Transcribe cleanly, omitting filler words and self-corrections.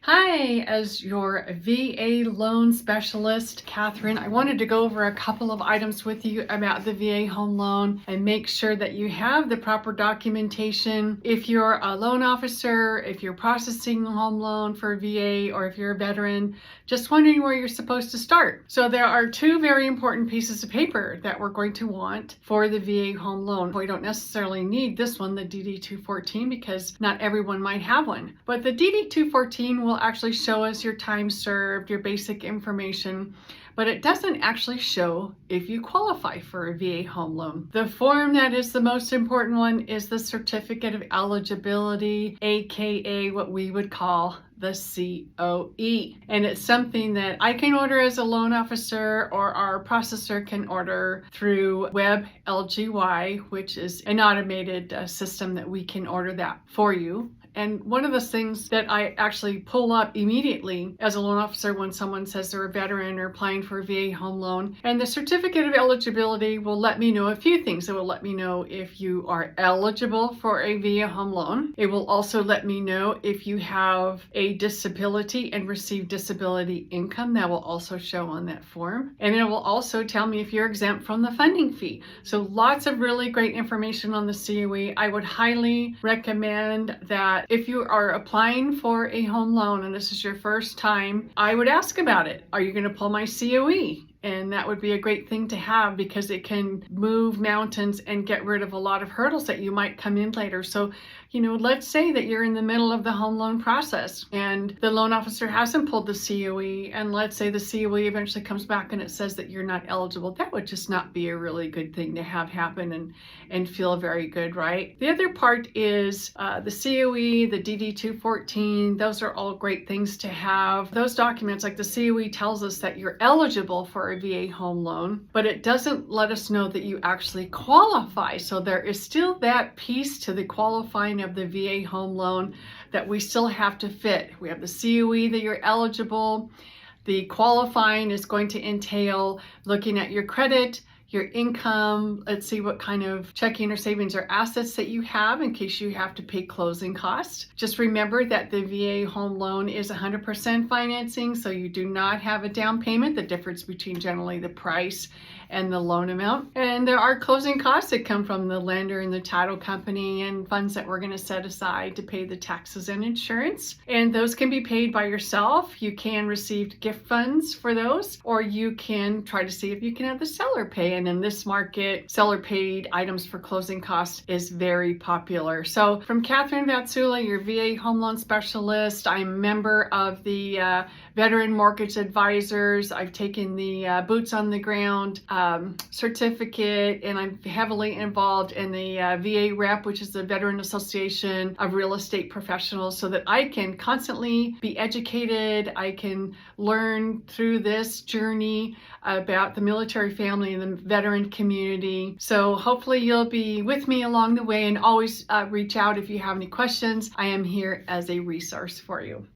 Hi, as your VA loan specialist, Kathryn, I wanted to go over a couple of items with you about the VA home loan and make sure that you have the proper documentation. If you're a loan officer, if you're processing a home loan for a VA, or if you're a veteran, just wondering where you're supposed to start. So there are two very important pieces of paper that we're going to want for the VA home loan. We don't necessarily need this one, the DD-214, because not everyone might have one. But the DD-214 will actually show us your time served, your basic information, but it doesn't actually show if you qualify for a VA home loan. The form that is the most important one is the Certificate of Eligibility, aka what we would call the COE. And it's something that I can order as a loan officer, or our processor can order through WebLGY, which is an automated system that we can order that for you. And one of the things that I actually pull up immediately as a loan officer when someone says they're a veteran or applying for a VA home loan, and the Certificate of Eligibility will let me know a few things. It will let me know if you are eligible for a VA home loan. It will also let me know if you have a disability and receive disability income. That will also show on that form. And it will also tell me if you're exempt from the funding fee. So lots of really great information on the COE. I would highly recommend that if you are applying for a home loan and this is your first time, I would ask about it. Are you going to pull my COE? And that would be a great thing to have, because it can move mountains and get rid of a lot of hurdles that you might come in later. So, let's say that you're in the middle of the home loan process and the loan officer hasn't pulled the COE, and let's say the COE eventually comes back and it says that you're not eligible. That would just not be a really good thing to have happen and feel very good, right? The other part is the COE, the DD-214. Those are all great things to have. Those documents, like the COE, tells us that you're eligible for a VA home loan, but it doesn't let us know that you actually qualify. So there is still that piece to the qualifying of the VA home loan that we still have to fit. We have the COE that you're eligible. The qualifying is going to entail looking at your credit, your income. Let's see what kind of checking or savings or assets that you have in case you have to pay closing costs. Just remember that the VA home loan is 100% financing, so you do not have a down payment, the difference between generally the price and the loan amount. And there are closing costs that come from the lender and the title company, and funds that we're going to set aside to pay the taxes and insurance. And those can be paid by yourself. You can receive gift funds for those, or you can try to see if you can have the seller pay. And in this market, seller paid items for closing costs is very popular. So from Kathryn Vatsula, your VA home loan specialist, I'm a member of the Veteran Mortgage Advisors. I've taken the boots on the ground certificate, and I'm heavily involved in the VA Rep, which is the Veteran Association of Real Estate Professionals, so that I can constantly be educated. I can learn through this journey about the military family and the veteran community. So hopefully you'll be with me along the way, and always reach out if you have any questions. I am here as a resource for you.